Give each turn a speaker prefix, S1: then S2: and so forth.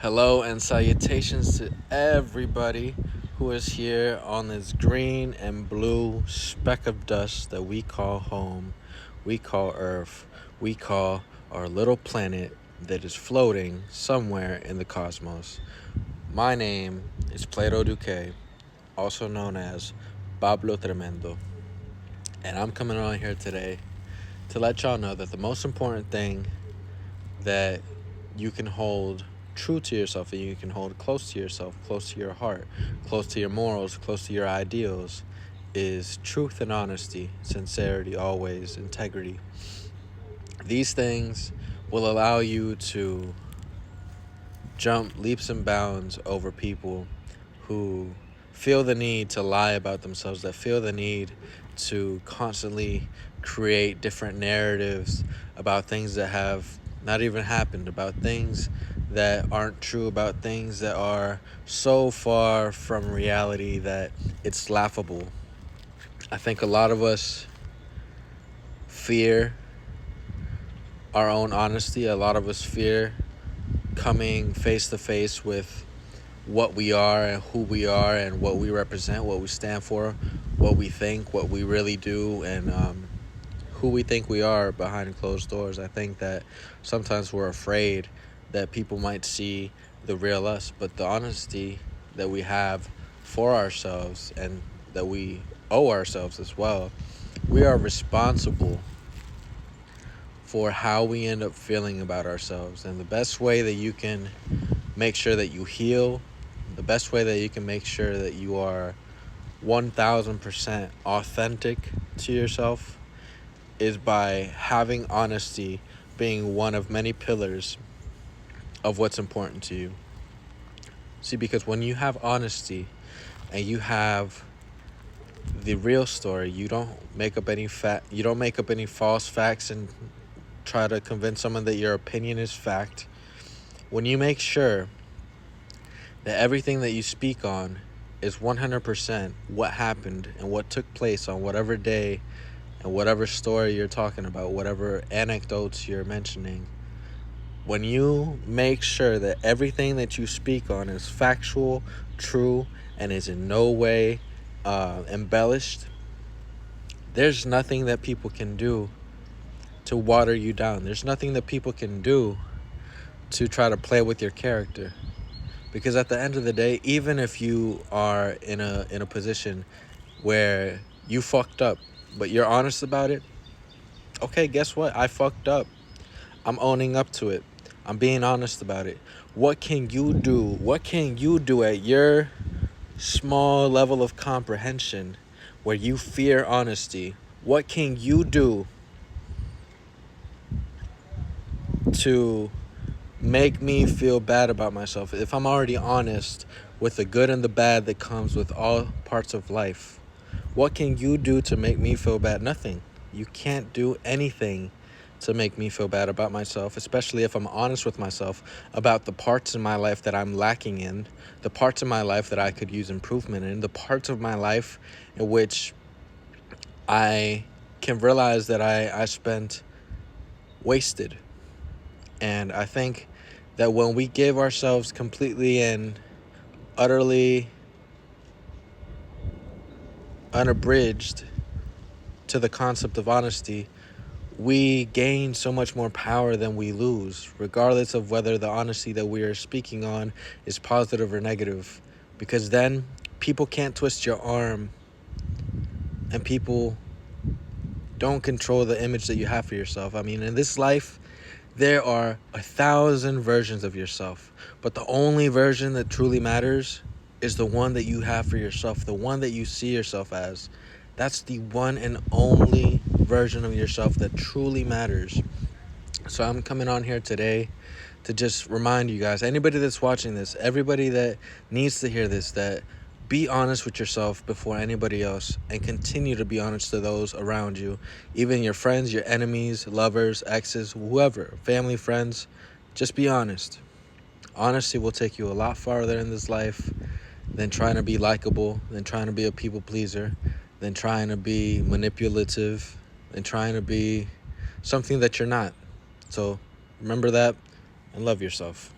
S1: Hello and salutations to everybody who is here on this green and blue speck of dust that we call home, we call Earth, we call our little planet that is floating somewhere in the cosmos. My name is Plato Duque, also known as Pablo Tremendo, and I'm coming on here today to let y'all know that the most important thing that you can hold true to yourself and you can hold close to yourself, close to your heart, close to your morals, close to your ideals is truth and honesty, sincerity, always, integrity. These things will allow you to jump leaps and bounds over people who feel the need to lie about themselves, that feel the need to constantly create different narratives about things that have not even happened, about things that aren't true, about things that are so far from reality that it's laughable. I think a lot of us fear our own honesty. A lot of us fear coming face to face with what we are and who we are and what we represent, what we stand for, what we think, what we really do, and who we think we are behind closed doors. I think that sometimes we're afraid that people might see the real us, but the honesty that we have for ourselves and that we owe ourselves as well, we are responsible for how we end up feeling about ourselves. And the best way that you can make sure that you heal, the best way that you can make sure that you are 1000% authentic to yourself is by having honesty being one of many pillars of what's important to you. See, because when you have honesty and you have the real story, you don't make up any false facts and try to convince someone that your opinion is fact. When you make sure that everything that you speak on is 100% what happened and what took place on whatever day and whatever story you're talking about, whatever anecdotes you're mentioning, when you make sure that everything that you speak on is factual, true, and is in no way embellished, there's nothing that people can do to water you down. There's nothing that people can do to try to play with your character. Because at the end of the day, even if you are in a position where you fucked up, but you're honest about it, okay, guess what? I fucked up. I'm owning up to it. I'm being honest about it. What can you do? What can you do at your small level of comprehension where you fear honesty? What can you do to make me feel bad about myself if I'm already honest with the good and the bad that comes with all parts of life? What can you do to make me feel bad? Nothing. You can't do anything to make me feel bad about myself, especially if I'm honest with myself about the parts in my life that I'm lacking in, the parts of my life that I could use improvement in, the parts of my life in which I can realize that I spent wasted. And I think that when we give ourselves completely and utterly unabridged to the concept of honesty, we gain so much more power than we lose, regardless of whether the honesty that we are speaking on is positive or negative. Because then people can't twist your arm and people don't control the image that you have for yourself. I mean, in this life, there are 1,000 versions of yourself, but the only version that truly matters is the one that you have for yourself, the one that you see yourself as. That's the one and only version of yourself that truly matters. So I'm coming on here today to just remind you guys, anybody that's watching this, everybody that needs to hear this, that be honest with yourself before anybody else, and continue to be honest to those around you, even your friends, your enemies, lovers, exes, whoever, family, friends. Just be honest. Honesty will take you a lot farther in this life than trying to be likable, than trying to be a people pleaser, than trying to be manipulative, than trying to be something that you're not. So remember that and love yourself.